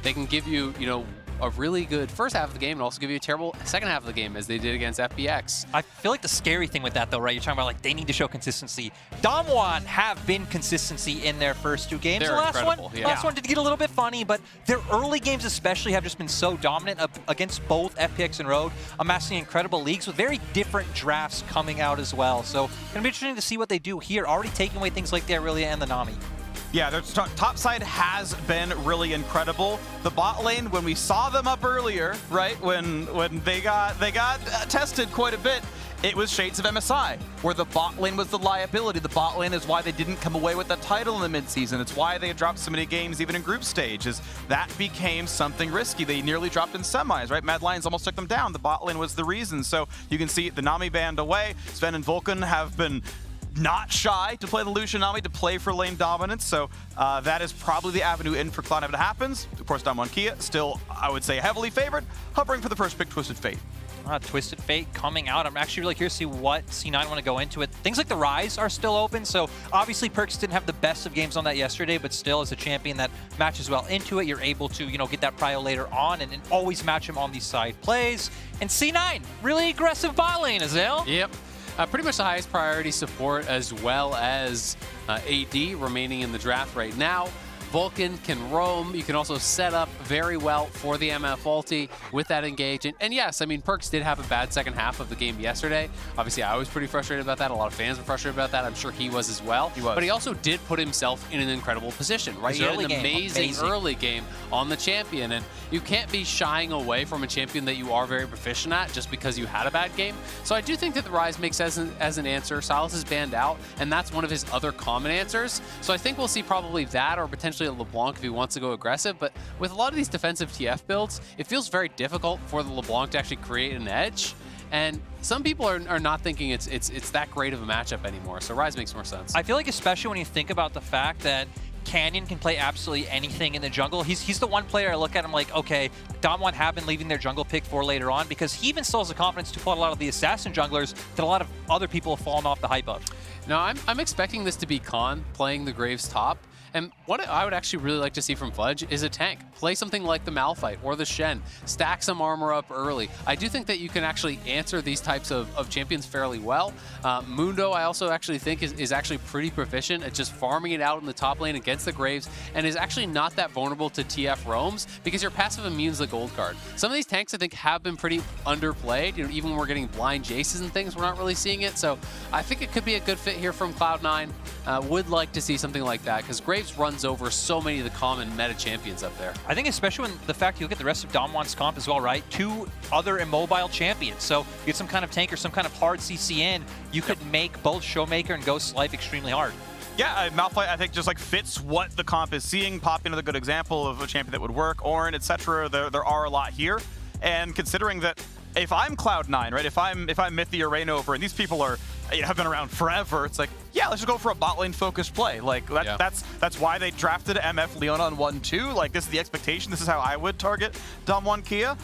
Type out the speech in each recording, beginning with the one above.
they can give you, a really good first half of the game and also give you a terrible second half of the game as they did against FBX. I feel like the scary thing with that, though, right? You're talking about, like, they need to show consistency. Damwon have been consistency in their first 2 games. They're the last incredible, last one did get a little bit funny, but their early games especially have just been so dominant against both FPX and Road, amassing incredible leagues with very different drafts coming out as well. So it's going to be interesting to see what they do here, already taking away things like the Irelia and the Nami. Yeah, their top side has been really incredible. The bot lane, when we saw them up earlier, right, when they got tested quite a bit, it was shades of MSI, where the bot lane was the liability. The bot lane is why they didn't come away with that title in the midseason. It's why they dropped so many games even in group stage, is that became something risky. They nearly dropped in semis, right? Mad Lions almost took them down. The bot lane was the reason. So you can see the Nami banned away. Sven and Vulcan have been not shy to play the Lucian Nami, to play for lane dominance, so that is probably the avenue in for Cloud if it happens. Of course, Damwon Kia, still, I would say, heavily favored, hovering for the first pick, Twisted Fate. Twisted Fate coming out. I'm actually really curious to see what C9 want to go into it. Things like the Rise are still open, so obviously Perks didn't have the best of games on that yesterday, but still, as a champion that matches well into it, you're able to, get that prio later on and always match him on these side plays. And C9, really aggressive bot lane, Azale. Yep. Pretty much the highest priority support, as well as AD remaining in the draft right now. Vulcan can roam. You can also set up very well for the MF ulti with that engage. And yes, I mean, Perks did have a bad second half of the game yesterday. Obviously, I was pretty frustrated about that. A lot of fans were frustrated about that. I'm sure he was as well. He was. But he also did put himself in an incredible position, right? He had an amazing early game on the champion. And you can't be shying away from a champion that you are very proficient at just because you had a bad game. So I do think that the Rise makes sense as an answer. Silas is banned out, and that's one of his other common answers. So I think we'll see probably that, or potentially a LeBlanc if he wants to go aggressive. But with a lot of these defensive TF builds, it feels very difficult for the LeBlanc to actually create an edge. And some people are not thinking it's that great of a matchup anymore. So Rise makes more sense. I feel like, especially when you think about the fact that Canyon can play absolutely anything in the jungle. He's the one player I look at him like, okay, Damwon have been leaving their jungle pick for later on, because he even still has the confidence to pull out a lot of the assassin junglers that a lot of other people have fallen off the hype of. Now, I'm expecting this to be Khan playing the Graves top. And what I would actually really like to see from Fudge is a tank. Play something like the Malphite or the Shen. Stack some armor up early. I do think that you can actually answer these types of champions fairly well. Mundo, I also actually think is actually pretty proficient at just farming it out in the top lane against the Graves, and is actually not that vulnerable to TF roams because your passive immunes the gold card. Some of these tanks, I think, have been pretty underplayed. Even when we're getting blind Jaces and things, we're not really seeing it. So I think it could be a good fit here from Cloud9. Would like to see something like that, because Graves runs over so many of the common meta champions up there. I think especially when the fact you look at the rest of Damwon's comp as well, right? 2 other immobile champions. So you get some kind of tank or some kind of hard CC in, you could make both Showmaker and Ghost's life extremely hard. Yeah, Malphite, I think, just like fits what the comp is seeing. Pop into the good example of a champion that would work, Ornn, etc. There are a lot here. And considering that if I'm Cloud9, right, if I'm Mythi or Rainover, and these people are have been around forever, it's like, yeah, let's just go for a bot lane focused play. Like that's why they drafted MF Leon on 1-2. Like, this is the expectation. This is how I would target Damwon Kia.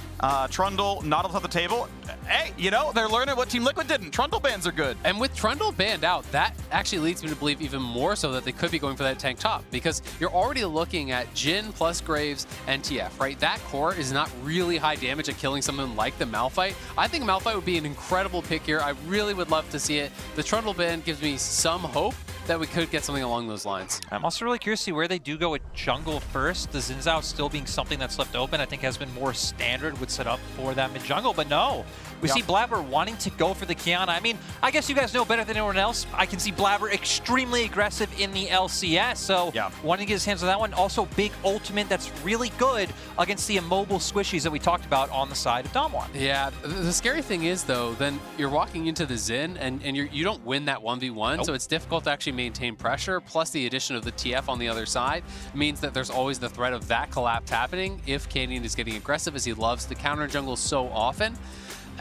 Trundle not on the table. Hey, they're learning what Team Liquid didn't. Trundle bans are good. And with Trundle banned out, that actually leads me to believe even more so that they could be going for that tank top, because you're already looking at Jhin plus Graves and TF, right? That core is not really high damage at killing someone like the Malphite. I think Malphite would be an incredible pick here. I really would love to see it. The Trundle ban gives me some hope that we could get something along those lines. I'm also really curious to see where they do go with jungle first. The Xin Zhao still being something that's left open, I think has been more standard, would set up for that mid-jungle, but no. We see Blabber wanting to go for the Kiana. I mean, I guess you guys know better than anyone else. I can see Blabber extremely aggressive in the LCS, so wanting to get his hands on that one. Also, big ultimate that's really good against the immobile squishies that we talked about on the side of Damwon. Yeah, the scary thing is, though, then you're walking into the Xin, and you don't win that 1v1, so it's difficult to actually maintain pressure, plus the addition of the TF on the other side means that there's always the threat of that collapse happening if Canyon is getting aggressive, as he loves to counter jungle so often.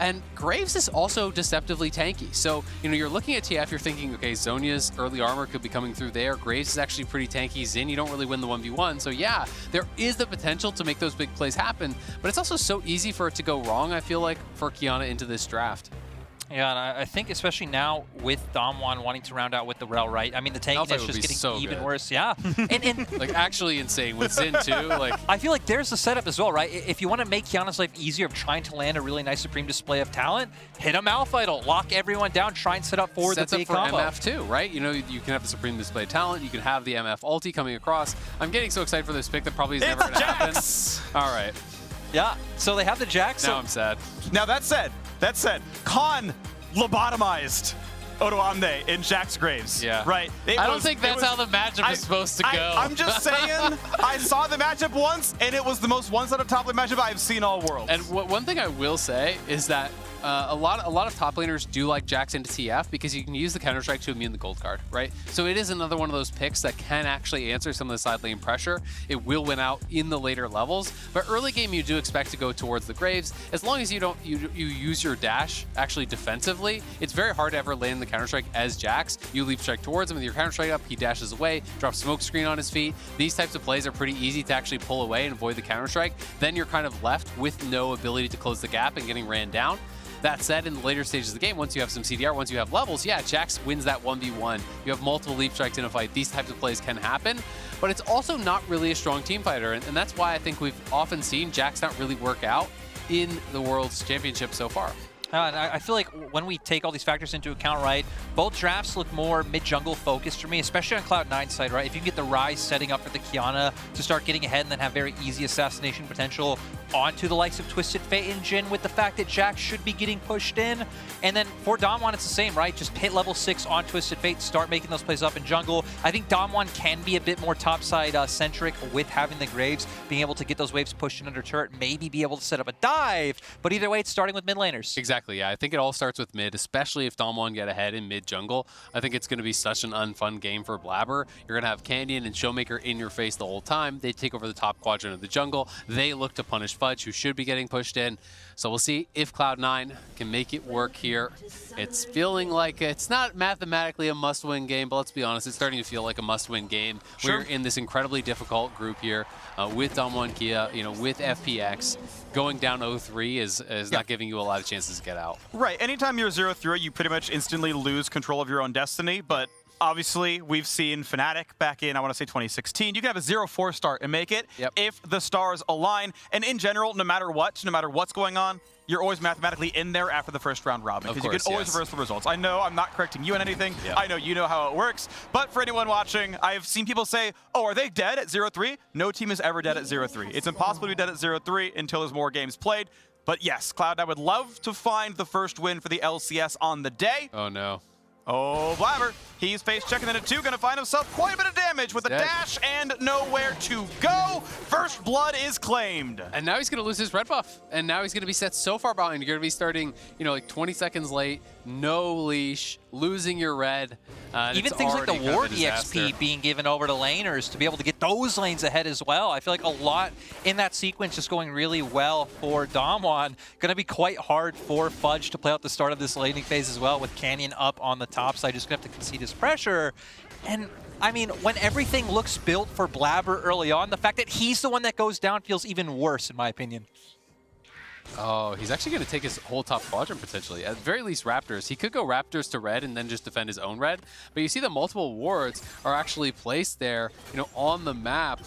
And Graves is also deceptively tanky. So, you're looking at TF, you're thinking, okay, Zhonya's early armor could be coming through there. Graves is actually pretty tanky. Xin, you don't really win the 1v1. So yeah, there is the potential to make those big plays happen, but it's also so easy for it to go wrong, I feel like, for Kiana into this draft. Yeah, and I think especially now with Damwon wanting to round out with the Rel, right? I mean, the tankiness would just be getting so even good. worse. Yeah, and Like, actually insane with Xin, too. Like, I feel like there's the setup as well, right? If you want to make Kiana's life easier of trying to land a really nice Supreme display of talent, hit a Malphite, lock everyone down, try and set up for sets the up big for combo. MF too, right? You know, you can have the Supreme Display talent, you can have the MF ulti coming across. I'm getting so excited for this pick that probably is never It's going to happen. Jax! All right, Yeah, so they have the Jax. now I'm sad. Now that said, Khan lobotomized Odoamne in Jack's Graves. Yeah. Right? I don't think that's how the matchup is supposed to go. I'm just saying, I saw the matchup once, and it was the most one-sided top lane matchup I've seen all world. And one thing I will say is that a lot of top laners do like Jax into TF because you can use the Counter-Strike to immune the gold card, right? So it is another one of those picks that can actually answer some of the side lane pressure. It will win out in the later levels, but early game you do expect to go towards the Graves. As long as you don't you use your dash actually defensively, it's very hard to ever land the Counter-Strike as Jax. You leap strike towards him with your Counter-Strike up, he dashes away, drops smoke screen on his feet. These types of plays are pretty easy to actually pull away and avoid the Counter-Strike. Then you're kind of left with no ability to close the gap and getting ran down. That said, in the later stages of the game, once you have some CDR, once you have levels, yeah, Jax wins that 1v1. You have multiple leap strikes in a fight. These types of plays can happen, but it's also not really a strong team fighter, and that's why I think we've often seen Jax not really work out in the World's Championship so far. And I feel like when we take all these factors into account, right, both drafts look more mid-jungle focused for me, especially on Cloud9's side, right? If you can get the Ryze setting up for the Kiana to start getting ahead and then have very easy assassination potential onto the likes of Twisted Fate and Jhin with the fact that Jax should be getting pushed in. And then for Damwon, it's the same, right? Just hit level 6 on Twisted Fate, start making those plays up in jungle. I think Damwon can be a bit more topside centric with having the Graves, being able to get those waves pushed in under turret, maybe be able to set up a dive. But either way, it's starting with mid laners. Exactly, yeah. I think it all starts with mid, especially if Damwon get ahead in mid jungle. I think it's going to be such an unfun game for Blabber. You're going to have Canyon and Showmaker in your face the whole time. They take over the top quadrant of the jungle. They look to punish Fudge, who should be getting pushed in. So we'll see if Cloud9 can make it work here. It's feeling like it's not mathematically a must-win game, but let's be honest, it's starting to feel like a must-win game. Sure. We're in this incredibly difficult group here with Damwon Kia, with FPX. Going down 0-3 is not giving you a lot of chances to get out. Right. Anytime you're 0-3, you pretty much instantly lose control of your own destiny, but obviously, we've seen Fnatic back in, I want to say 2016. You can have a 0-4 start and make it if the stars align. And in general, no matter what's going on, you're always mathematically in there after the first round robin, because you can always reverse the results. I know I'm not correcting you on anything. I know you know how it works. But for anyone watching, I've seen people say, oh, are they dead at 0-3? No team is ever dead at 0-3. It's impossible to be dead at 0-3 until there's more games played. But yes, Cloud, I would love to find the first win for the LCS on the day. Oh, no. Oh, Blabber, he's face checking in at 2, gonna find himself quite a bit of damage with a dash and nowhere to go. First blood is claimed. And now he's gonna lose his red buff. And now he's gonna be set so far behind. You're gonna be starting, like 20 seconds late, no leash, losing your red. Even things like the ward EXP being given over to laners to be able to get those lanes ahead as well. I feel like a lot in that sequence just going really well for Damwon. Going to be quite hard for Fudge to play out the start of this laning phase as well, with Canyon up on the top side. Just going to have to concede his pressure. And I mean, when everything looks built for Blabber early on, the fact that he's the one that goes down feels even worse, in my opinion. Oh, he's actually going to take his whole top quadrant potentially. At the very least, Raptors. He could go Raptors to red and then just defend his own red. But you see the multiple wards are actually placed there, on the map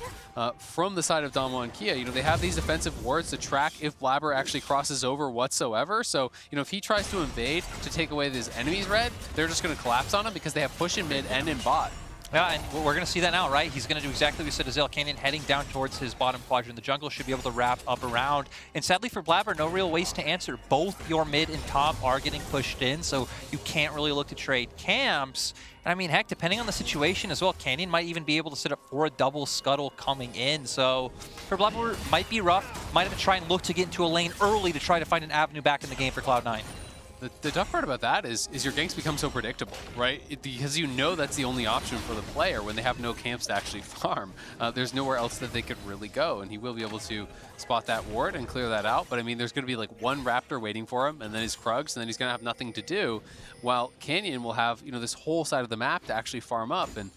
from the side of Damwon Kia. They have these defensive wards to track if Blabber actually crosses over whatsoever. So, if he tries to invade to take away his enemy's red, they're just going to collapse on him because they have push in mid and in bot. Yeah, and we're going to see that now, right? He's going to do exactly what we said. Azale Canyon heading down towards his bottom quadrant. The jungle should be able to wrap up around. And sadly for Blabber, no real ways to answer. Both your mid and top are getting pushed in, so you can't really look to trade camps. And I mean, heck, depending on the situation as well, Canyon might even be able to set up for a double scuttle coming in. So for Blabber, might be rough. Might have to try and look to get into a lane early to try to find an avenue back in the game for Cloud9. The tough part about that is your ganks become so predictable, right? Because that's the only option for the player when they have no camps to actually farm. There's nowhere else that they could really go, and he will be able to spot that ward and clear that out. But I mean, there's going to be like one Raptor waiting for him, and then his Krugs, and then he's going to have nothing to do, while Canyon will have this whole side of the map to actually farm up. And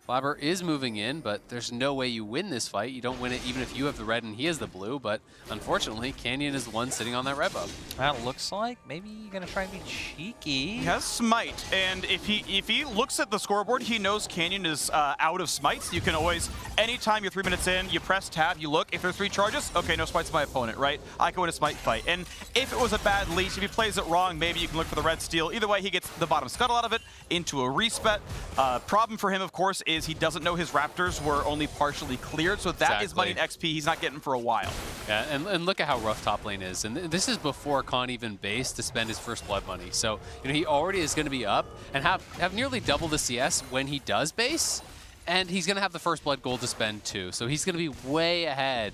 Blabber is moving in, but there's no way you win this fight. You don't win it even if you have the red and he has the blue, but unfortunately, Canyon is the one sitting on that red buff. That looks like maybe you're gonna try and be cheeky. He has Smite, and if he looks at the scoreboard, he knows Canyon is out of smites. You can always, anytime you're 3 minutes in, you press tab, you look. If there's 3 charges, okay, no smites my opponent, right? I can win a smite fight. And if it was a bad leash, if he plays it wrong, maybe you can look for the red steal. Either way, he gets the bottom scuttle out of it into a respec. Problem for him, of course, is he doesn't know his Raptors were only partially cleared, so that is money and XP he's not getting for a while. Yeah, and look at how rough top lane is. And this is before Khan even based to spend his first blood money. So, you know, he already is going to be up and have nearly double the CS when he does base. And he's going to have the first blood gold to spend too. So he's going to be way ahead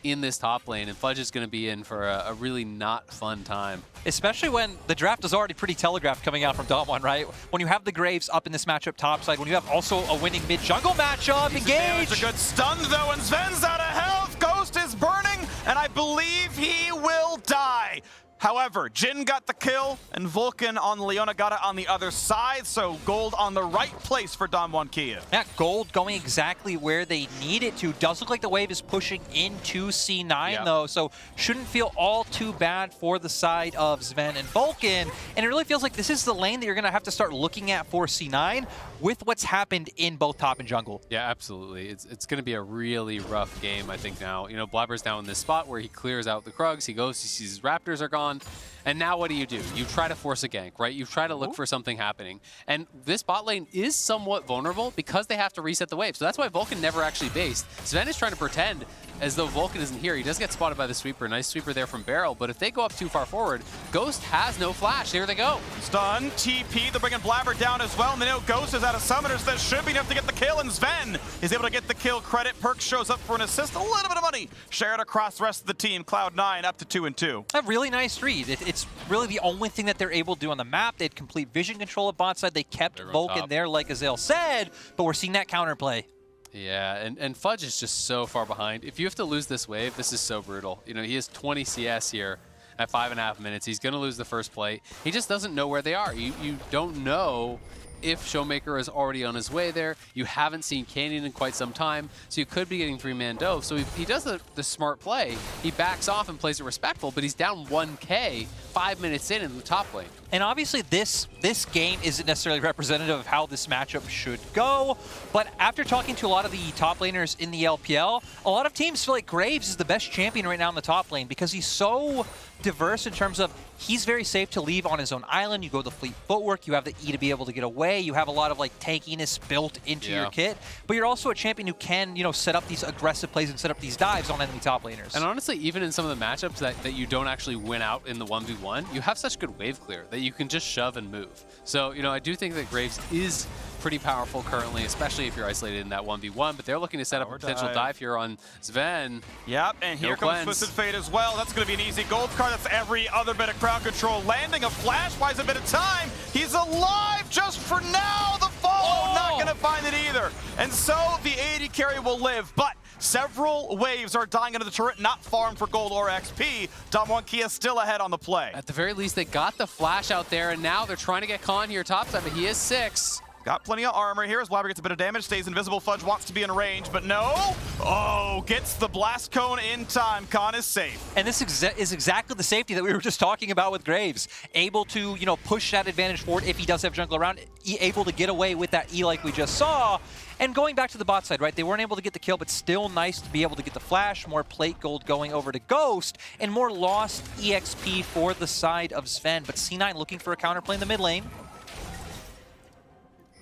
in this top lane, and Fudge is going to be in for a really not fun time. Especially when the draft is already pretty telegraphed coming out from Dom1, right? When you have the Graves up in this matchup topside, when you have also a winning mid-jungle matchup, engage! It's a good stun though, and Sven's out of health! Ghost is burning, and I believe he will die! However, Jhin got the kill, and Vulcan on Leona got it on the other side, so gold on the right place for Dom1 Kia. Yeah, gold going exactly where they need it to. Does look like the wave is pushing into C9 though, so shouldn't feel all too bad for the side of Sven and Vulcan. And it really feels like this is the lane that you're gonna have to start looking at for C9 with what's happened in both top and jungle. Yeah, absolutely. It's going to be a really rough game, I think, now. You know, Blabber's now in this spot where he clears out the Krugs, he goes, he sees his Raptors are gone, and now what do? You try to force a gank, right? You try to look for something happening. And this bot lane is somewhat vulnerable because they have to reset the wave. So that's why Vulcan never actually based. Sven is trying to pretend as though Vulcan isn't here. He does get spotted by the sweeper. Nice sweeper there from Barrel, but if they go up too far forward, Ghost has no flash. Here they go. Stun, TP, they're bringing Blabber down as well, and they know Ghost is out of summoners. That should be enough to get the kill, and Sven is able to get the kill credit. Perk shows up for an assist, a little bit of money shared across the rest of the team. Cloud9 up to 2-2. A really nice read. It's really the only thing that they're able to do on the map. They had complete vision control at bot side. They kept Vulcan there, like Azale said, but we're seeing that counterplay. Yeah, and Fudge is just so far behind. If you have to lose this wave, this is so brutal. You know, he has 20 CS here at 5.5 minutes. He's going to lose the first plate. He just doesn't know where they are. You don't know if Showmaker is already on his way there. You haven't seen Canyon in quite some time, so you could be getting 3-man dove. So he does the smart play. He backs off and plays it respectful, but he's down 1K 5 minutes in the top lane. And obviously this game isn't necessarily representative of how this matchup should go, but after talking to a lot of the top laners in the LPL, a lot of teams feel like Graves is the best champion right now in the top lane because he's so diverse in terms of he's very safe to leave on his own island. You go the fleet footwork, you have the E to be able to get away, you have a lot of like tankiness built into your kit, but you're also a champion who can, you know, set up these aggressive plays and set up these dives on enemy top laners. And honestly, even in some of the matchups that you don't actually win out in the 1v1, you have such good wave clear that you can just shove and move. So, you know, I do think that Graves is pretty powerful currently, especially if you're isolated in that 1v1, but they're looking to set up a potential dive here on Sven. Yep, and here comes Twisted Fate as well. That's going to be an easy gold card. That's every other bit of crowd control. Landing a flash buys a bit of time. He's alive just for now. The follow, not going to find it either. And so the AD carry will live, but several waves are dying under the turret, not farmed for gold or XP. Dom1 Kia still ahead on the play. At the very least, they got the flash out there, and now they're trying to get Khan here topside, but he is 6. Got plenty of armor here as Blabber gets a bit of damage, stays invisible. Fudge wants to be in range, but no. Oh, gets the blast cone in time. Khan is safe. And this is exactly the safety that we were just talking about with Graves. Able to, you know, push that advantage forward if he does have jungle around. Able to get away with that E like we just saw. And going back to the bot side, right? They weren't able to get the kill, but still nice to be able to get the flash. More plate gold going over to Ghost, and more lost EXP for the side of Sven. But C9 looking for a counterplay in the mid lane.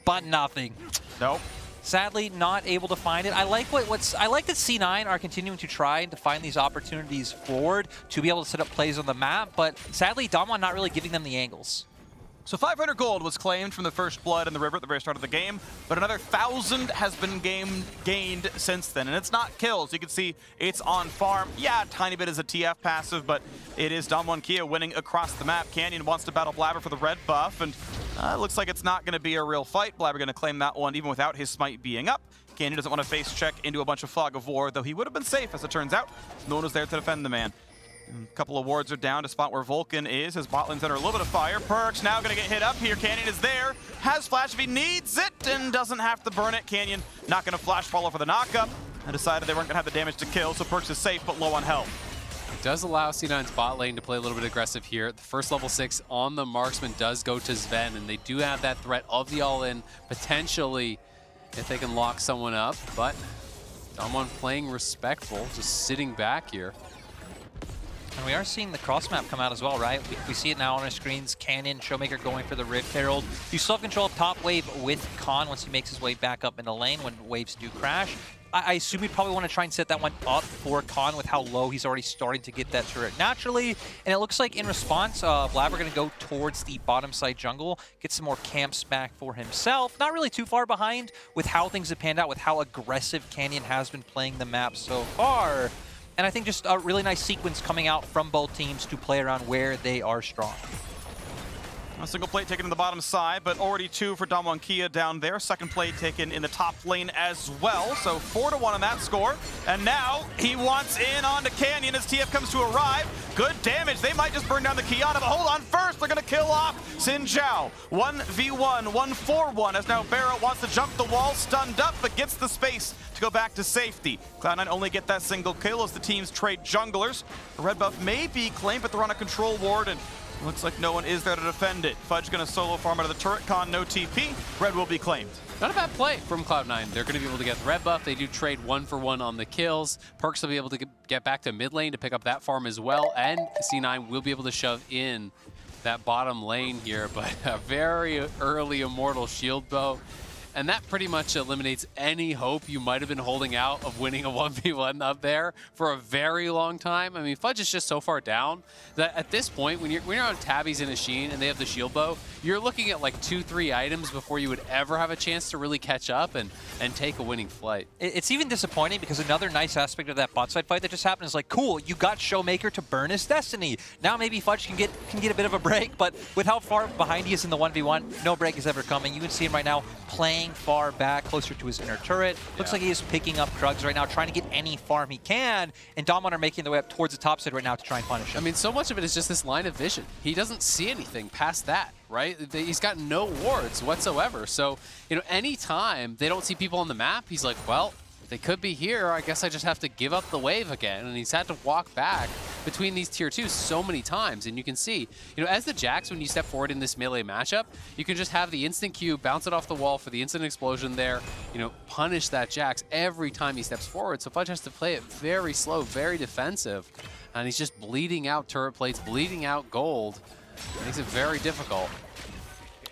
But nothing. Nope. Sadly, not able to find it. I like I like that C9 are continuing to try to find these opportunities forward to be able to set up plays on the map, but sadly, Dom1 not really giving them the angles. So 500 gold was claimed from the first blood in the river at the very start of the game, but another 1,000 has been gained since then, and it's not kills. You can see it's on farm. Yeah, a tiny bit is a TF passive, but it is Dom1 Kia winning across the map. Canyon wants to battle Blabber for the red buff, and it looks like it's not going to be a real fight. Blabber going to claim that one even without his smite being up. Canyon doesn't want to face check into a bunch of Fog of War, though he would have been safe, as it turns out. No one was there to defend the man. A couple of wards are down to spot where Vulcan is. His bot lane's under a little bit of fire. Perkz now going to get hit up here. Canyon is there. Has flash if he needs it and doesn't have to burn it. Canyon not going to flash follow for the knockup. And decided they weren't going to have the damage to kill, so Perkz is safe but low on health. It does allow C9's bot lane to play a little bit aggressive here. The first level 6 on the marksman does go to Sven, and they do have that threat of the all-in potentially if they can lock someone up, but Damwon playing respectful, just sitting back here. And we are seeing the cross map come out as well, right? We see it now on our screens. Canyon, Showmaker going for the Rift Herald. You still have control of top wave with Khan once he makes his way back up in the lane when waves do crash. I assume he'd probably want to try and set that one up for Khan with how low he's already starting to get that turret naturally. And it looks like in response, Blabber going to go towards the bottom side jungle, get some more camps back for himself. Not really too far behind with how things have panned out, with how aggressive Canyon has been playing the map so far. And I think just a really nice sequence coming out from both teams to play around where they are strong. A single plate taken in the bottom side, but already 2 for Damwon Kia down there. Second plate taken in the top lane as well. So 4-1 on that score. And now he wants in onto Canyon as TF comes to arrive. Good damage. They might just burn down the Kiana, but hold on. First, they're going to kill off Xin Zhao. 1v1, 1-4-1 as now Barrow wants to jump the wall, stunned up, but gets the space to go back to safety. Cloud9 only get that single kill as the teams trade junglers. The red buff may be claimed, but they're on a control ward, and looks like no one is there to defend it. Fudge going to solo farm out of the turret con, no TP. Red will be claimed. Not a bad play from Cloud9. They're going to be able to get the red buff. They do trade 1-for-1 on the kills. Perkz will be able to get back to mid lane to pick up that farm as well. And C9 will be able to shove in that bottom lane here. But a very early Immortal Shield Bow. And that pretty much eliminates any hope you might have been holding out of winning a 1v1 up there for a very long time. I mean, Fudge is just so far down that at this point, when you're on Tabby's and Ashin and they have the shield bow, you're looking at like 2-3 items before you would ever have a chance to really catch up and take a winning flight. It's even disappointing because another nice aspect of that bot side fight that just happened is like, cool, you got Showmaker to burn his destiny. Now maybe Fudge can get a bit of a break, but with how far behind he is in the 1v1, no break is ever coming. You can see him right now playing far back, closer to his inner turret. Looks like he is picking up Krugs right now, trying to get any farm he can, and Damwon are making their way up towards the top side right now to try and punish him. I mean, so much of it is just this line of vision. He doesn't see anything past that, right? He's got no wards whatsoever. So, you know, anytime they don't see people on the map, he's like, well, they could be here. I guess I just have to give up the wave again. And he's had to walk back between these tier 2s so many times. And you can see, you know, as the Jax, when you step forward in this melee matchup, you can just have the instant Q, bounce it off the wall for the instant explosion there, you know, punish that Jax every time he steps forward. So Fudge has to play it very slow, very defensive. And he's just bleeding out turret plates, bleeding out gold. It makes it very difficult.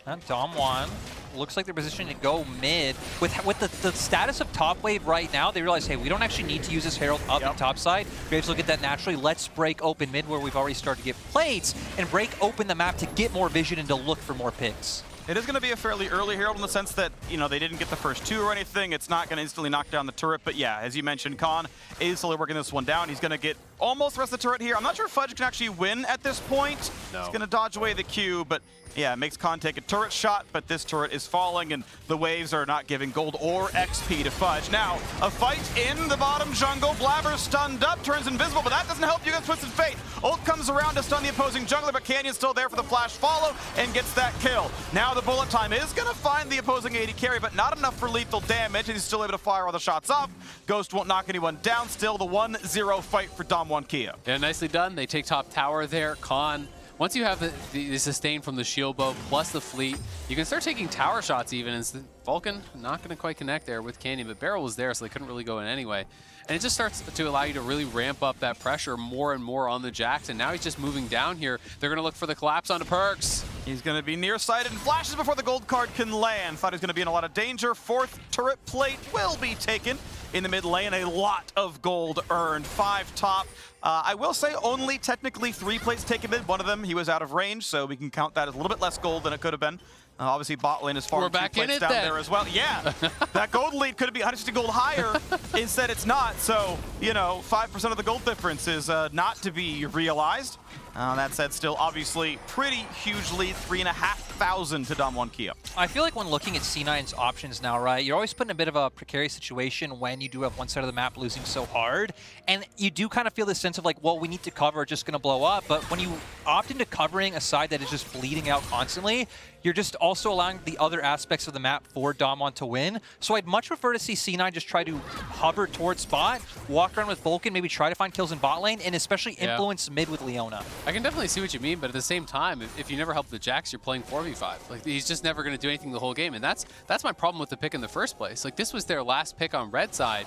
And Damwon looks like they're positioned to go mid. With the status of top wave right now, they realize, hey, we don't actually need to use this Herald up the top side. Graves will get that naturally. Let's break open mid where we've already started to get plates and break open the map to get more vision and to look for more picks. It is going to be a fairly early Herald in the sense that, you know, they didn't get the first 2 or anything. It's not going to instantly knock down the turret. But yeah, as you mentioned, Khan is slowly working this one down. He's going to get almost the rest of the turret here. I'm not sure if Fudge can actually win at this point. No. He's going to dodge away the Q, but yeah, it makes Khan take a turret shot, but this turret is falling, and the waves are not giving gold or XP to Fudge. Now, a fight in the bottom jungle. Blabber stunned up, turns invisible, but that doesn't help you against Twisted Fate. Ult comes around to stun the opposing jungler, but Canyon's still there for the flash follow and gets that kill. Now the bullet time is going to find the opposing AD carry, but not enough for lethal damage, and he's still able to fire all the shots off. Ghost won't knock anyone down. Still the 1-0 fight for Damwon Kia. Yeah, nicely done. They take top tower there. Khan, once you have the sustain from the shield bow plus the fleet, you can start taking tower shots even. And Vulcan not going to quite connect there with Canyon, but Barrel was there, so they couldn't really go in anyway. And it just starts to allow you to really ramp up that pressure more and more on the Jax. And now he's just moving down here. They're going to look for the collapse onto Perkz. He's going to be nearsighted and flashes before the gold card can land. Thought he was going to be in a lot of danger. 4th turret plate will be taken in the mid lane. A lot of gold earned. 5 top. I will say only technically 3 plates taken mid. One of them, he was out of range, so we can count that as a little bit less gold than it could have been. Obviously, bot lane is far 2 plates down there as well. Yeah, that gold lead could be 160 gold higher. Instead, it's not. So, you know, 5% of the gold difference is not to be realized. That said, still obviously pretty huge lead, 3,500 to Dom1 Kia. I feel like when looking at C9's options now, right, you're always put in a bit of a precarious situation when you do have one side of the map losing so hard. And you do kind of feel this sense of like, well, we need to cover, just going to blow up. But when you opt into covering a side that is just bleeding out constantly, you're just also allowing the other aspects of the map for Dom1 to win. So I'd much prefer to see C9 just try to hover towards spot, walk around with Vulcan, maybe try to find kills in bot lane, and especially influence mid with Leona. I can definitely see what you mean, but at the same time, if you never help the Jax, you're playing 4v5. Like, he's just never going to do anything the whole game, and that's my problem with the pick in the first place. Like, this was their last pick on red side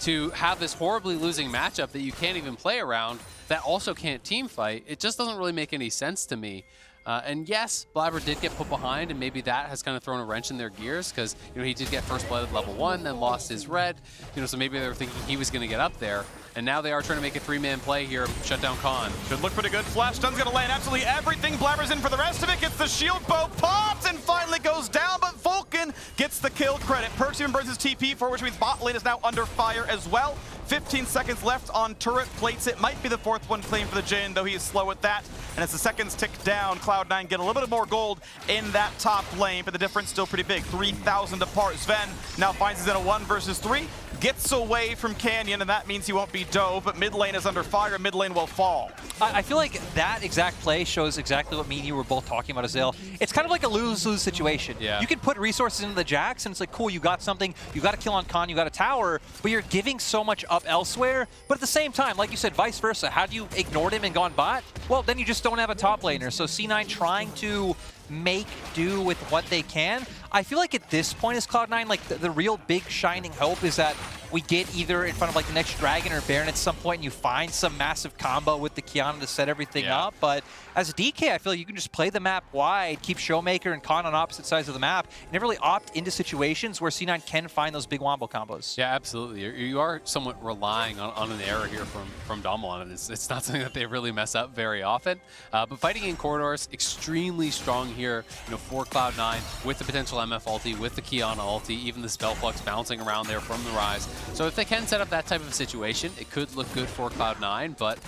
to have this horribly losing matchup that you can't even play around, that also can't team fight. It just doesn't really make any sense to me. And yes, Blabber did get put behind, and maybe that has kind of thrown a wrench in their gears because, you know, he did get first blood at level 1, then lost his red. You know, so maybe they were thinking he was going to get up there. And now they are trying to make a 3-man play here, shut down Khan. Should look pretty good. Flash Stun's going to land absolutely everything. Blabber's in for the rest of it. Gets the shield bow, pops, and finally goes down. But Vulcan gets the kill credit. Perks even burns his TP for, which means bot lane is now under fire as well. 15 seconds left on turret. Plates it. Might be the fourth one claimed for the Jhin, though he is slow at that. And as the seconds tick down, Cloud9 get a little bit more gold in that top lane, but the difference still pretty big. 3,000 apart. Sven now finds he's in a 1 versus 3. Gets away from Canyon, and that means he won't be dove, but mid lane is under fire. Mid lane will fall. I feel like that exact play shows exactly what me and you were both talking about, Azale. It's kind of like a lose-lose situation. Yeah. You can put resources into the Jax, and it's like, cool, you got something, you got a kill on Khan, you got a tower, but you're giving so much up elsewhere. But at the same time, like you said, vice versa. Had you ignored him and gone bot, well, then you just don't have a top laner. So C9 trying to make do with what they can. I feel like at this point as Cloud9, like the real big shining hope is that we get either in front of like the next Dragon or Baron at some point and you find some massive combo with the Kiana to set everything up. But as a DK, I feel like you can just play the map wide, keep Showmaker and Khan on opposite sides of the map, and never really opt into situations where C9 can find those big wombo combos. Yeah, absolutely. You are somewhat relying on an error here from Dom1, and it's not something that they really mess up very often. But fighting in corridors, extremely strong here, you know, for Cloud9 with the potential MF ulti, with the Kiana ulti, even the Spell Flux bouncing around there from the Rise. So if they can set up that type of situation, it could look good for Cloud9, but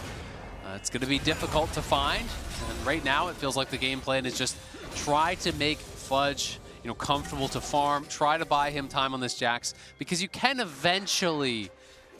it's going to be difficult to find. And right now, it feels like the game plan is just try to make Fudge, you know, comfortable to farm, try to buy him time on this Jax, because you can eventually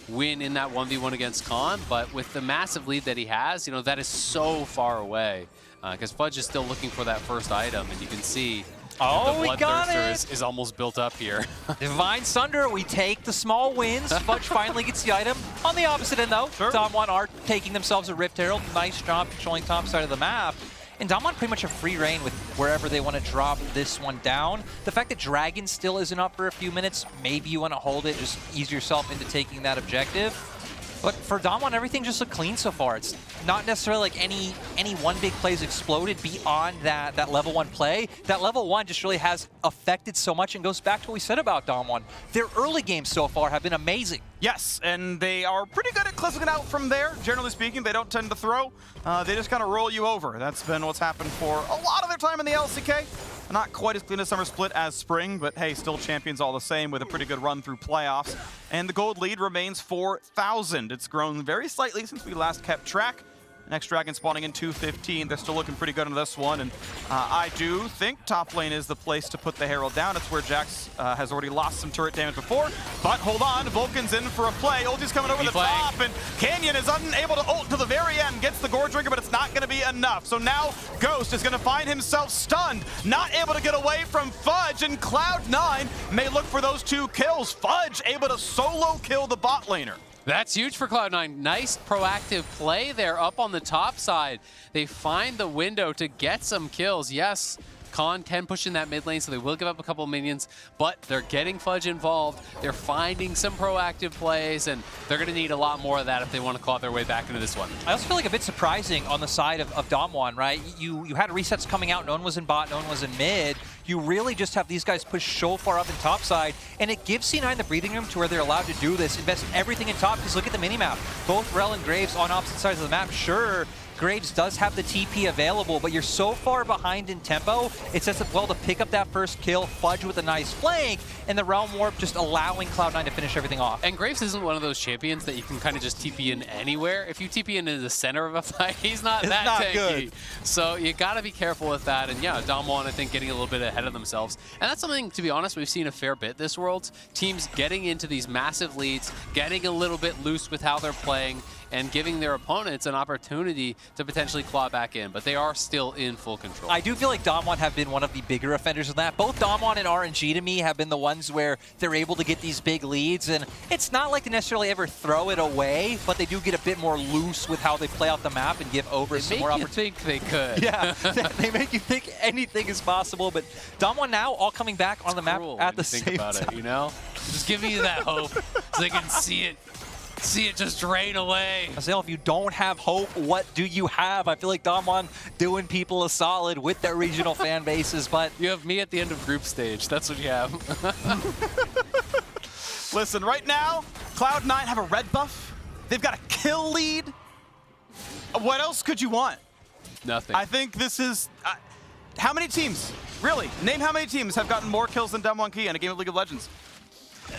win in that 1v1 against Khan, but with the massive lead that he has, you know, that is so far away. Because Fudge is still looking for that first item, and you can see the we got it! is almost built up here. Divine Sunder, we take the small wins. Fudge finally gets the item. On the opposite end, though, Dom1 are taking themselves a Rift Herald. Nice job controlling top side of the map. And Dom1 pretty much have free reign with wherever they want to drop this one down. The fact that Dragon still isn't up for a few minutes, maybe you want to hold it, just ease yourself into taking that objective. But for Dom1, everything just looked clean so far. It's not necessarily like any one big play's exploded beyond that level 1 play. That level 1 just really has affected so much and goes back to what we said about Dom1. Their early games so far have been amazing. Yes, and they are pretty good at closing it out from there. Generally speaking, they don't tend to throw. They just kind of roll you over. That's been what's happened for a lot of their time in the LCK. Not quite as clean a summer split as spring, but hey, still champions all the same with a pretty good run through playoffs. And the gold lead remains 4,000. It's grown very slightly since we last kept track. Next Dragon spawning in 2:15. They're still looking pretty good on this one, and I do think top lane is the place to put the Herald down. It's where Jax has already lost some turret damage before, but hold on, Vulcan's in for a play. Ulti's coming over the top, and Canyon is unable to ult to the very end. Gets the Gore Drinker, but it's not going to be enough. So now Ghost is going to find himself stunned, not able to get away from Fudge, and Cloud9 may look for those 2 kills. Fudge able to solo kill the bot laner. That's huge for Cloud9. Nice proactive play there up on the top side. They find the window to get some kills. Yes, Khan can push in that mid lane, so they will give up a couple of minions, but they're getting Fudge involved. They're finding some proactive plays, and they're going to need a lot more of that if they want to claw their way back into this one. I also feel like a bit surprising on the side of Dom1, right? You had resets coming out. No one was in bot, no one was in mid. You really just have these guys push so far up in top side, and it gives C9 the breathing room to where they're allowed to do this, invest everything in top, because look at the minimap. Both Rell and Graves on opposite sides of the map. Sure, Graves does have the TP available, but you're so far behind in tempo, it sets up well to pick up that first kill, Fudge with a nice flank, and the Realm Warp just allowing Cloud9 to finish everything off. And Graves isn't one of those champions that you can kind of just TP in anywhere. If you TP into the center of a fight, he's not that tanky. Good. So you got to be careful with that. And yeah, Damwon, I think, getting a little bit ahead of themselves. And that's something, to be honest, we've seen a fair bit this Worlds. Teams getting into these massive leads, getting a little bit loose with how they're playing, and giving their opponents an opportunity to potentially claw back in, but they are still in full control. I do feel like Damwon have been one of the bigger offenders of that. Both Damwon and RNG to me have been the ones where they're able to get these big leads, and it's not like they necessarily ever throw it away, but they do get a bit more loose with how they play out the map and give over some more opportunity. They think they could. Yeah, they make you think anything is possible, but Damwon now all coming back on the map at the same time. Think about it, you know? Just give me that hope so they can see it just drain away. I say, if you don't have hope, what do you have? I feel like Damwon doing people a solid with their regional fan bases, but you have me at the end of group stage. That's what you have. Listen, right now, Cloud9 have a red buff. They've got a kill lead. What else could you want? Nothing. I think this is... how many teams? Really? Name how many teams have gotten more kills than Damwon Key in a game of League of Legends.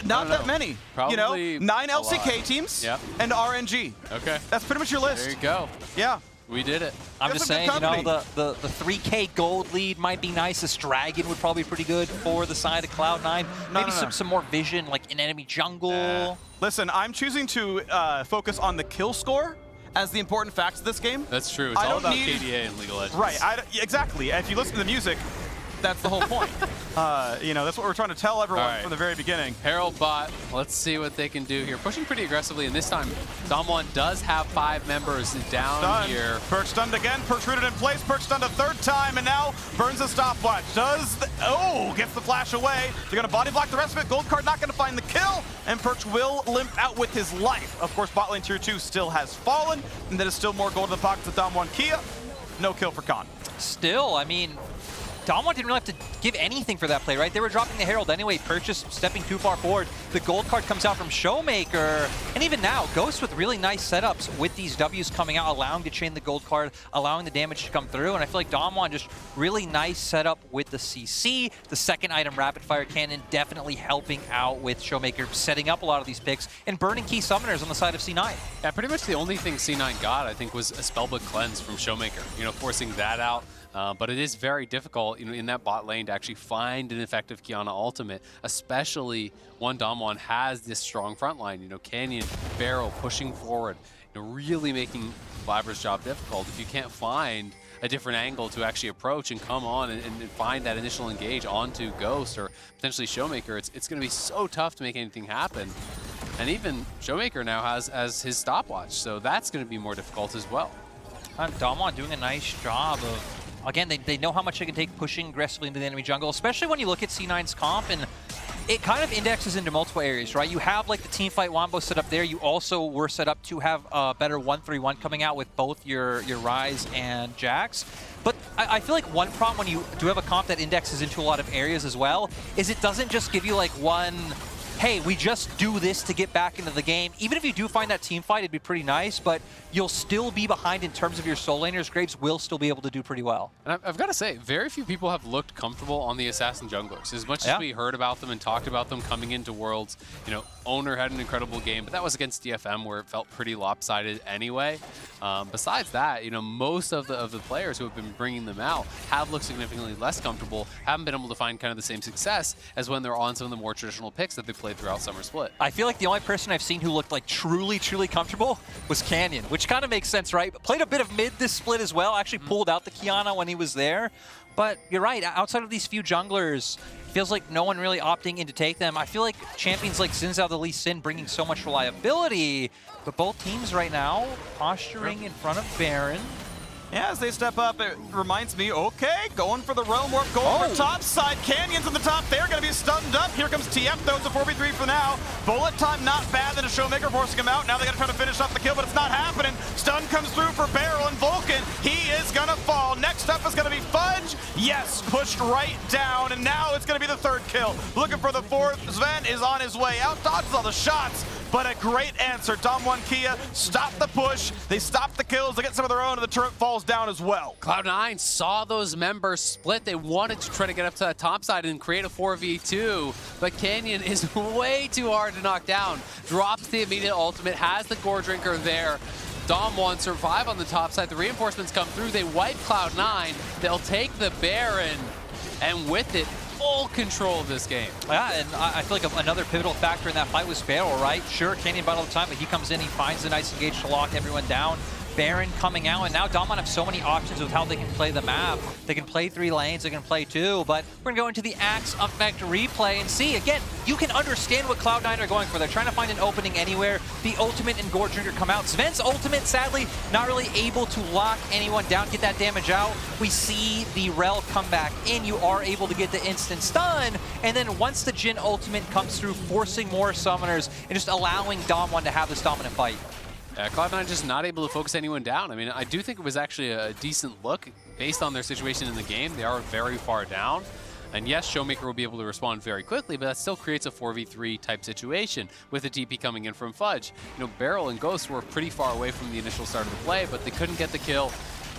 Not that many. Probably you know, 9 LCK teams and RNG. Okay. That's pretty much your list. There you go. Yeah. We did it. I'm just saying, you know, the 3K gold lead might be nice. This Dragon would probably be pretty good for the side of Cloud9. Maybe some more vision, like in enemy jungle. Listen, I'm choosing to focus on the kill score as the important facts of this game. That's true. It's all about KDA and League of Legends. Right. Exactly. If you listen to the music, that's the whole point. You know, that's what we're trying to tell everyone from the very beginning. Herald bot, let's see what they can do here. Pushing pretty aggressively, and this time, Damwon does have 5 members down here. Perch stunned again, Perch rooted in place, Perch stunned a 3rd time, and now burns a stopwatch. Gets the flash away. They're gonna body block the rest of it. Gold card not gonna find the kill, and Perch will limp out with his life. Of course, bot lane tier 2 still has fallen, and there is still more gold in the pockets of Damwon Kia. No kill for Khan. Still, I mean, Damwon didn't really have to give anything for that play, right? They were dropping the Herald anyway, Purchase stepping too far forward. The gold card comes out from Showmaker, and even now, Ghost with really nice setups with these Ws coming out, allowing to chain the gold card, allowing the damage to come through, and I feel like Damwon just really nice setup with the CC. The second item, Rapid Fire Cannon, definitely helping out with Showmaker, setting up a lot of these picks, and burning key summoners on the side of C9. Yeah, pretty much the only thing C9 got, I think, was a Spellbook Cleanse from Showmaker, you know, forcing that out. But it is very difficult, you know, in that bot lane to actually find an effective Qiyana ultimate, especially when Damwon has this strong front line. You know, Canyon, Barrow pushing forward, you know, really making Blabber's job difficult. If you can't find a different angle to actually approach and come on and find that initial engage onto Ghost or potentially Showmaker, it's going to be so tough to make anything happen. And even Showmaker now has his stopwatch, so that's going to be more difficult as well. And Damwon doing a nice job of... Again, they know how much they can take pushing aggressively into the enemy jungle, especially when you look at C9's comp, and it kind of indexes into multiple areas, right? You have like the Teamfight Wombo set up there. You also were set up to have a better 1-3-1 coming out with both your Ryze and Jax. But I feel like one problem when you do have a comp that indexes into a lot of areas as well is it doesn't just give you like one... hey, we just do this to get back into the game. Even if you do find that team fight, it'd be pretty nice, but you'll still be behind in terms of your soul laners. Graves will still be able to do pretty well. And I've got to say, very few people have looked comfortable on the Assassin junglers. As much as we heard about them and talked about them coming into Worlds, you know, Owner had an incredible game, but that was against DFM where it felt pretty lopsided anyway. Besides that, you know, most of the players who have been bringing them out have looked significantly less comfortable, haven't been able to find kind of the same success as when they're on some of the more traditional picks that they played throughout Summer Split. I feel like the only person I've seen who looked like truly comfortable was Canyon, which kind of makes sense, right? Played a bit of mid this split as well, actually pulled out the Qiyana when he was there. But you're right, outside of these few junglers, it feels like no one really opting in to take them. I feel like champions like Xin Zhao, the Lee Sin, bringing so much reliability, but both teams right now posturing in front of Baron. Yeah, as they step up, it reminds me, okay, going for the Realm Warp, going for top side. Canyons in the top, they're going to be stunned up. Here comes TF, though, it's a 4v3 for now. Bullet time not bad, then a Showmaker forcing him out. Now they got to try to finish off the kill, but it's not happening. Stun comes through for Barrel and Vulcan. He is going to fall. Next up is going to be Fudge. Yes, pushed right down, and now it's going to be the 3rd kill. Looking for the 4th. Sven is on his way out, dodges all the shots. but a great answer. Dom1 Kia stop the push, they stop the kills, they get some of their own, and the turret falls down as well. Cloud9 saw those members split. They wanted to try to get up to that top side and create a 4v2, but Canyon is way too hard to knock down. Drops the immediate ultimate, has the Gore Drinker there. Dom1 survive on the top side. The reinforcements come through. They wipe Cloud9. They'll take the Baron, and with it, full control of this game. Yeah, and I feel like another pivotal factor in that fight was Barrel, right? Sure, Canyon battle all the time, but he comes in, he finds a nice engage to lock everyone down. Baron coming out, and now Dom1 have so many options with how they can play the map. They can play 3 lanes, they can play 2, but we're gonna go into the Axe Effect replay and see, again, you can understand what Cloud9 are going for. They're trying to find an opening anywhere. The ultimate and Gore Drinker come out. Sven's ultimate, sadly, not really able to lock anyone down, get that damage out. We see the Rel come back in. You are able to get the instant stun, and then once the Jhin ultimate comes through, forcing more summoners and just allowing Dom1 to have this dominant fight. Cloud9 just not able to focus anyone down. I mean, I do think it was actually a decent look based on their situation in the game. They are very far down. And yes, Showmaker will be able to respond very quickly, but that still creates a 4v3 type situation with a TP coming in from Fudge. You know, Beryl and Ghost were pretty far away from the initial start of the play, but they couldn't get the kill.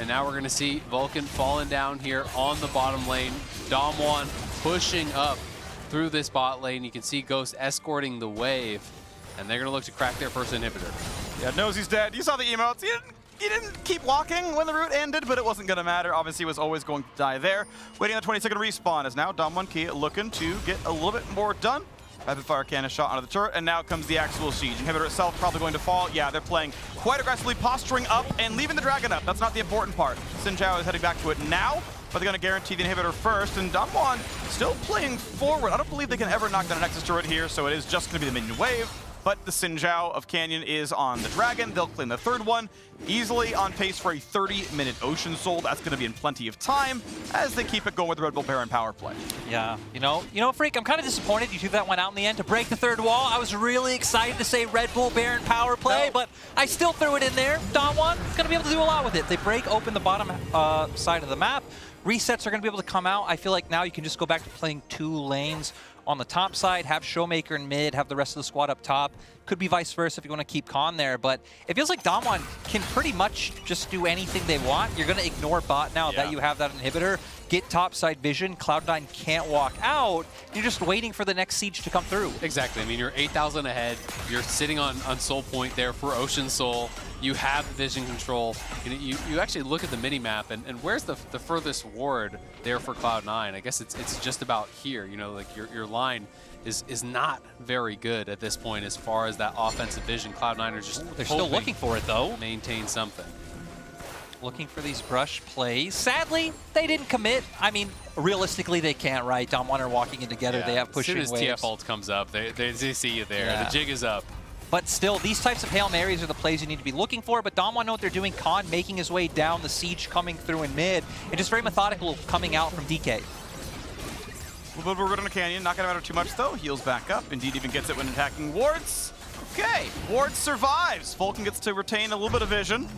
And now we're going to see Vulcan falling down here on the bottom lane. Dom1 pushing up through this bot lane. You can see Ghost escorting the wave, and they're going to look to crack their first inhibitor. Yeah, knows he's dead. You saw the emotes. He didn't keep walking when the route ended, but it wasn't going to matter. Obviously, he was always going to die there. Waiting on the 20-second respawn is now Dom1 Kia looking to get a little bit more done. Rapid fire cannon shot onto the turret, and now comes the actual siege. Inhibitor itself probably going to fall. Yeah, they're playing quite aggressively, posturing up and leaving the dragon up. That's not the important part. Xin Zhao is heading back to it now, but they're going to guarantee the inhibitor first, and Dom1 still playing forward. I don't believe they can ever knock down a Nexus turret here, so it is just going to be the minion wave. But the Xin Zhao of Canyon is on the Dragon. They'll claim the third one. Easily on pace for a 30-minute Ocean Soul. That's going to be in plenty of time as they keep it going with the Red Bull Baron power play. Yeah, you know, Freak, I'm kind of disappointed you threw that one out in the end to break the third wall. I was really excited to say Red Bull Baron power play, but I still threw it in there. Dom1 is going to be able to do a lot with it. They break open the bottom side of the map. Resets are going to be able to come out. I feel like now you can just go back to playing 2 lanes on the top side, have Showmaker in mid, have the rest of the squad up top. Could be vice versa if you want to keep Khan there, but it feels like Dom1 can pretty much just do anything they want. You're going to ignore bot now that you have that inhibitor. Get topside vision. Cloud9 can't walk out. You're just waiting for the next siege to come through. Exactly. I mean, you're 8,000 ahead. You're sitting on Soul Point there for Ocean Soul. You have vision control. You actually look at the mini-map, and where's the furthest ward there for Cloud9? I guess it's just about here. You know, like your line is not very good at this point as far as that offensive vision. Cloud9 are just they're still looking for it, though. Maintain something. Looking for these brush plays. Sadly, they didn't commit. I mean, realistically, they can't, right? Dom1 are walking in together. They have pushing waves. As soon as TF ult comes up, they see you there. Yeah. The jig is up. But still, these types of Hail Marys are the plays you need to be looking for, but Dom1 know what they're doing. Khan making his way down, the siege coming through in mid, and just very methodical coming out from DK. A little bit of root on a Canyon, not going to matter too much though. Heals back up, indeed even gets it when attacking wards. Okay, Ward survives. Vulcan gets to retain a little bit of vision.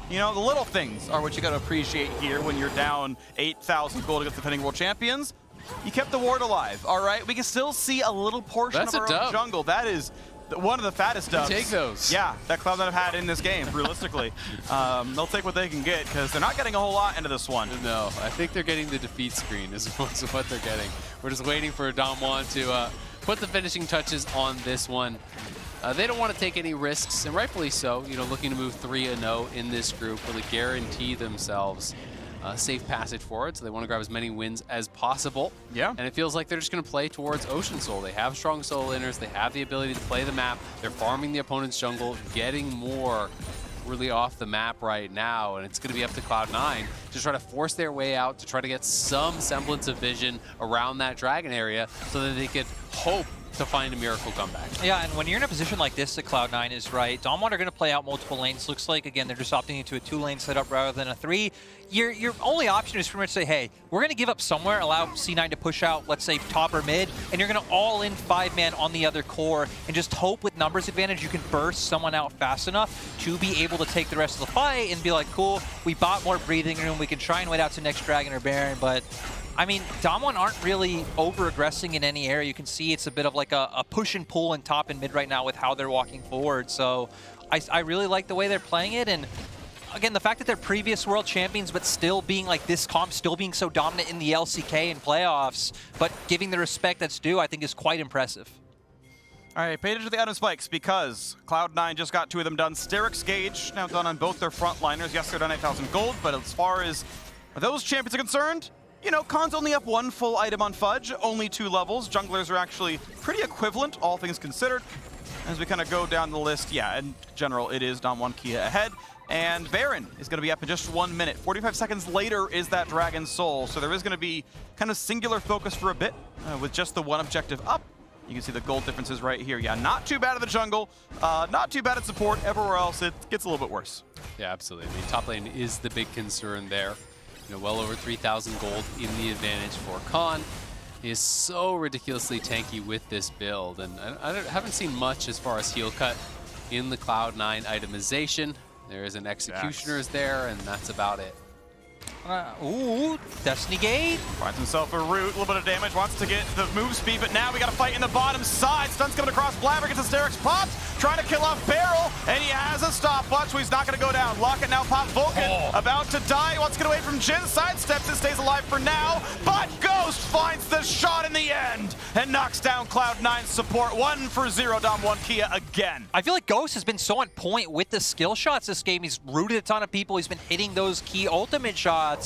You know, the little things are what you got to appreciate here when you're down 8,000 gold against defending world champions. You kept the ward alive, all right? We can still see a little portion of our own jungle. That is one of the fattest dubs. Take those. Yeah, that Cloud9 have had in this game, realistically. They'll take what they can get because they're not getting a whole lot into this one. No, I think they're getting the defeat screen is what they're getting. We're just waiting for Dom1 to put the finishing touches on this one. They don't want to take any risks, and rightfully so. You know, looking to move 3-0 in this group, really guarantee themselves safe passage forward, so they want to grab as many wins as possible. Yeah. And it feels like they're just going to play towards Ocean Soul. They have strong soul inners. They have the ability to play the map. They're farming the opponent's jungle, getting more really off the map right now, and it's going to be up to Cloud9 to try to force their way out, to try to get some semblance of vision around that dragon area so that they could hope to find a miracle comeback. Yeah, and when you're in a position like this that Cloud9 is, right, Dom1 are going to play out multiple lanes. Looks like, again, they're just opting into a 2-lane setup rather than a 3. Your only option is pretty much say, hey, we're going to give up somewhere, allow C9 to push out, let's say, top or mid, and you're going to all-in 5-man on the other core and just hope with numbers advantage you can burst someone out fast enough to be able to take the rest of the fight and be like, cool, we bought more breathing room, we can try and wait out to next Dragon or Baron, but I mean, Damwon aren't really over-aggressing in any area. You can see it's a bit of like a push and pull in top and mid right now with how they're walking forward. So I really like the way they're playing it. And again, the fact that they're previous world champions, but still being like this comp, still being so dominant in the LCK and playoffs, but giving the respect that's due, I think is quite impressive. All right, pay attention to the item spikes because Cloud9 just got 2 of them done. Sterix Gage now done on both their frontliners. Yes, they're done 8,000 gold, but as far as those champions are concerned, you know, Khan's only up 1 full item on Fudge, only 2 levels. Junglers are actually pretty equivalent, all things considered. As we kind of go down the list, yeah, in general, it is Damwon Kia ahead. And Baron is going to be up in just 1 minute. 45 seconds later is that Dragon Soul. So there is going to be kind of singular focus for a bit with just the 1 objective up. You can see the gold differences right here. Yeah, not too bad in the jungle, not too bad at support. Everywhere else, it gets a little bit worse. Yeah, absolutely. I mean, top lane is the big concern there. You know, well over 3,000 gold in the advantage for Khan. He is so ridiculously tanky with this build, and I haven't seen much as far as heal cut in the Cloud9 itemization. There is an Executioner's there, and that's about it. Ooh, Destiny Gate. Finds himself a root, a little bit of damage, wants to get the move speed, but now we got to fight in the bottom side. Stun's coming across Blabber, gets the Sterix popped, trying to kill off Barrel, and he has a stopwatch, so he's not going to go down. Locket now pop Vulcan, about to die, wants to get away from Jin, sidesteps it, stays alive for now, but Ghost finds the shot in the end, and knocks down Cloud9's support. 1-for-0, Damwon Kia again. I feel like Ghost has been so on point with the skill shots this game. He's rooted a ton of people, he's been hitting those key ultimate shots,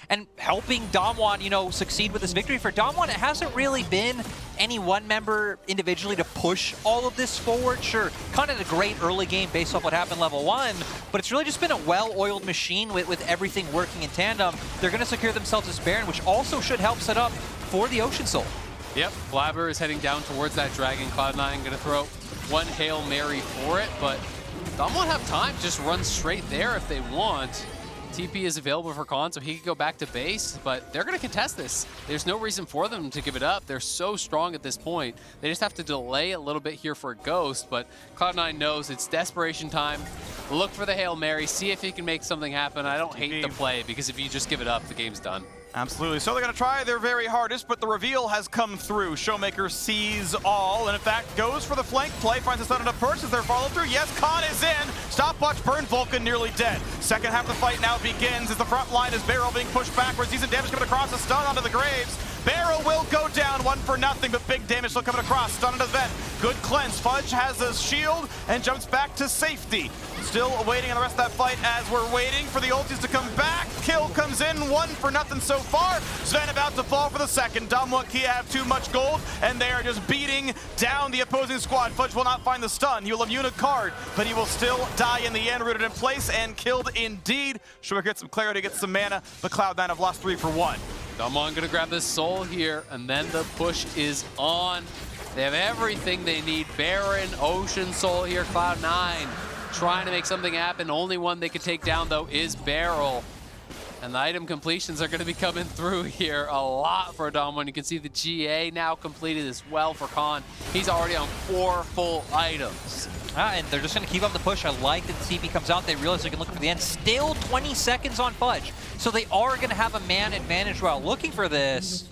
and helping Damwon, you know, succeed with this victory. For Damwon, it hasn't really been any one member individually to push all of this forward. Sure, kind of a great early game based off what happened level 1, but it's really just been a well-oiled machine with everything working in tandem. They're going to secure themselves as Baron, which also should help set up for the Ocean Soul. Yep, Blabber is heading down towards that Dragon. Cloud9 going to throw 1 Hail Mary for it, but Damwon have time to just run straight there if they want. TP is available for Khan, so he can go back to base, but they're going to contest this. There's no reason for them to give it up. They're so strong at this point. They just have to delay a little bit here for Ghost, but Cloud9 knows it's desperation time. Look for the Hail Mary, see if he can make something happen. I don't hate the play, because if you just give it up, the game's done. Absolutely. So they're going to try their very hardest, but the reveal has come through. Showmaker sees all, and in fact goes for the flank play, finds a sudden approach as they're follow through. Yes, Khan is in. Stopwatch burn, Vulcan nearly dead. Second half of the fight now begins as the front line is Barrel being pushed backwards. Decent damage coming across, a stun onto the Graves. Barrel will go down, 1-for-0, but big damage still coming across. Stun into Vent. Good cleanse. Fudge has a shield and jumps back to safety. Still waiting on the rest of that fight as we're waiting for the ultis to come back. Kill comes in, 1-for-0 so far. Sven about to fall for the second. Damwon Kia have too much gold, and they are just beating down the opposing squad. Fudge will not find the stun. He will immune a card, but he will still die in the end, rooted in place and killed indeed. Sure, get some clarity, get some mana, but Cloud9 have lost 3 for 1. Damwon gonna grab this soul here, and then the push is on. They have everything they need. Baron, Ocean Soul here, Cloud9 trying to make something happen. Only one they could take down, though, is Barrel. And the item completions are gonna be coming through here a lot for Damwon. You can see the GA now completed as well for Khan. He's already on 4 full items. And they're just going to keep up the push. I like that the CP comes out. They realize they can look for the end. Still 20 seconds on Fudge. So they are going to have a man advantage while looking for this.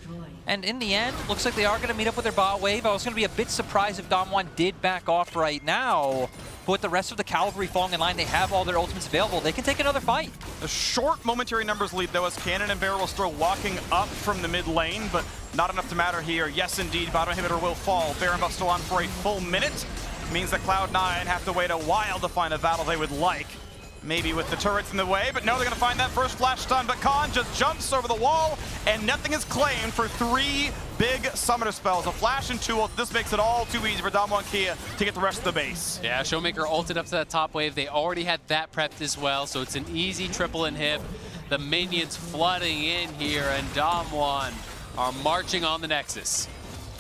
And in the end, looks like they are going to meet up with their bot wave. I was going to be a bit surprised if Damwon did back off right now. But with the rest of the cavalry falling in line, they have all their ultimates available. They can take another fight. A short momentary numbers lead, though, as Cannon and Barrel will still walking up from the mid lane, but not enough to matter here. Yes, indeed, bottom inhibitor will fall. Baron buff still on for a full minute. Means that Cloud9 have to wait a while to find a battle they would like. Maybe with the turrets in the way, but no, they're going to find that first flash stun. But Khan just jumps over the wall, and nothing is claimed for 3 big summoner spells. A flash and 2 ult. This makes it all too easy for Damwon Kia to get the rest of the base. Yeah, Showmaker ulted up to that top wave. They already had that prepped as well, so it's an easy triple inhib. The minions flooding in here, and Damwon are marching on the Nexus.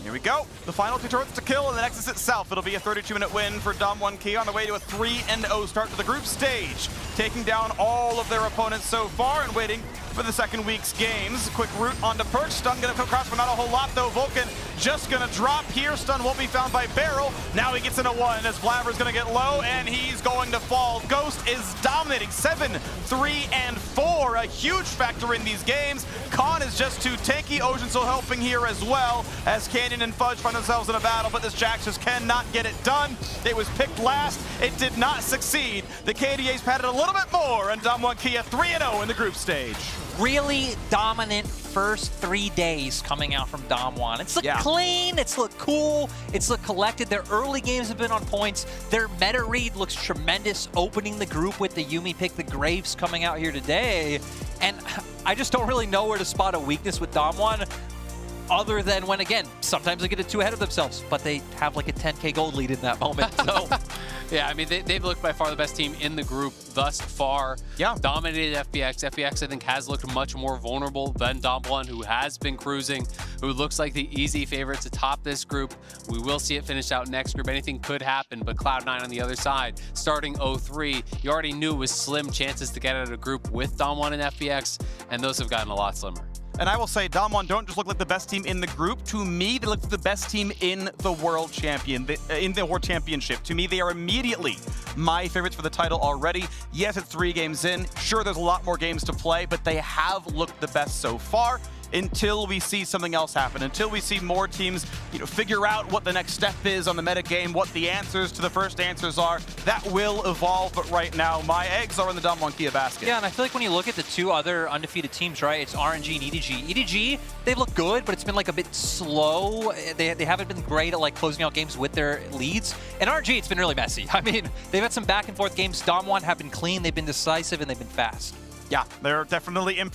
Here we go. The final 2 turrets to kill, and the Nexus itself. It'll be a 32-minute win for Damwon Kia on the way to a 3-0 start to the group stage. Taking down all of their opponents so far and waiting for the second week's games. Quick route onto Perch. Stun gonna come across, but not a whole lot though. Vulcan just gonna drop here. Stun won't be found by Barrel. Now he gets into 1 as Blabber's gonna get low, and he's going to fall. Ghost is dominating 7, 3, and 4. 4, a huge factor in these games. Khan is just too tanky. Ocean still helping here as well, as Canyon and Fudge find themselves in a battle, but this Jax just cannot get it done. It was picked last. It did not succeed. The KDA's padded a little bit more, and Damwon Kia 3-0 in the group stage. Really dominant first 3 days coming out from Damwon. It's looked clean, it's looked cool, it's looked collected. Their early games have been on points. Their meta read looks tremendous, opening the group with the Yuumi pick, the Graves coming out here today. And I just don't really know where to spot a weakness with Damwon, other than when, again, sometimes they get it too ahead of themselves, but they have like a 10K gold lead in that moment. So. Yeah, I mean, they've looked by far the best team in the group thus far. Yeah. Dominated FBX. FBX, I think, has looked much more vulnerable than Damwon, who has been cruising, who looks like the easy favorite to top this group. We will see it finish out next group. Anything could happen, but Cloud9 on the other side, starting 0-3, you already knew it was slim chances to get out of a group with Damwon and FBX, and those have gotten a lot slimmer. And I will say, Damwon don't just look like the best team in the group. To me, they look like the best team in the World Championship. To me, they are immediately my favorites for the title already. Yes, it's 3 games in. Sure, there's a lot more games to play, but they have looked the best so far. Until we see something else happen, until we see more teams, figure out what the next step is on the meta game, what the answers to the first answers are, that will evolve. But right now, my eggs are in the Damwon Kia basket. Yeah, and I feel like when you look at the 2 other undefeated teams, right, it's RNG and EDG. EDG, they've looked good, but it's been like a bit slow. They haven't been great at like closing out games with their leads. And RNG, it's been really messy. I mean, they've had some back and forth games. Damwon have been clean, they've been decisive, and they've been fast. Yeah, they're definitely improved.